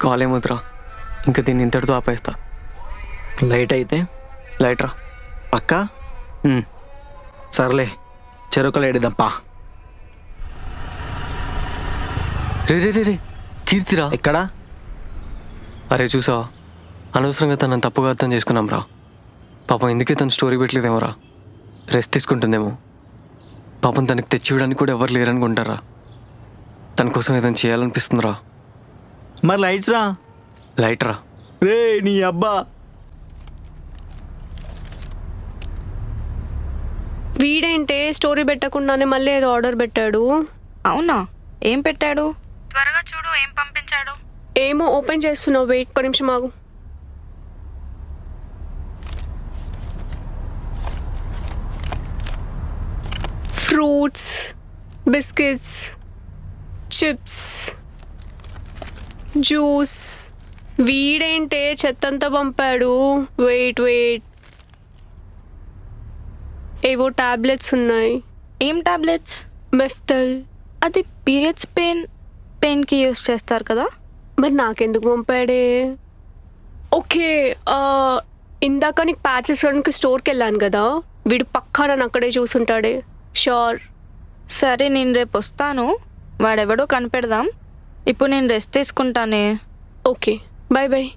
కాలేమొద్దురా, ఇంకా దీన్ని ఇంతటితో ఆపేస్తా. లైట్ అయితే లైట్రా. పక్కా సర్లే, చెరుకులు ఏడిదప్పా. రే రే రే రే కీర్తిరా. ఎక్కడా? అరే చూసావా, అనవసరంగా తనని తప్పుగా అర్థం చేసుకున్నాం రా. పాపం ఎందుకే తను స్టోరీ పెట్టలేదేమో రా, రెస్ట్ తీసుకుంటుందేమో. పాపం తనకి తెచ్చి ఇవ్వడానికి కూడా ఎవరు లేరనుకుంటారా. తన కోసం ఏదైనా చేయాలనిపిస్తుందిరా. మరి లైట్స్ రా. లైట్రా. రే నీ అబ్బా. వీడేంటే స్టోరీ పెట్టకుండానే మళ్ళీ ఏదో ఆర్డర్ పెట్టాడు. అవునా, ఏం పెట్టాడు? త్వరగా చూడు, ఏం పంపించాడు. ఏమో, ఓపెన్ చేస్తున్నావు, వెయిట్ ఒక నిమిషం ఆగు. Fruits, biscuits, chips, juice. వీడేంటే చెత్తంతా పంపాడు. వెయిట్ వెయిట్, ఏవో టాబ్లెట్స్ ఉన్నాయి. ఏం టాబ్లెట్స్? మెఫ్టల్. అది పీరియడ్స్ పెయిన్కి యూస్ చేస్తారు కదా. మరి నాకెందుకు పంపాడే? ఓకే, ఇందాక నీకు ప్యాచెస్ కొనడానికి స్టోర్కి వెళ్ళాను కదా, వీడు పక్కా నన్ను అక్కడే చూసుంటాడే, షూర్. సరే, నేను రేపు వస్తాను, వాడెవడో కనిపెడదాం. ఇప్పుడు నేను రెస్ట్ తీసుకుంటానే. Okay, bye bye.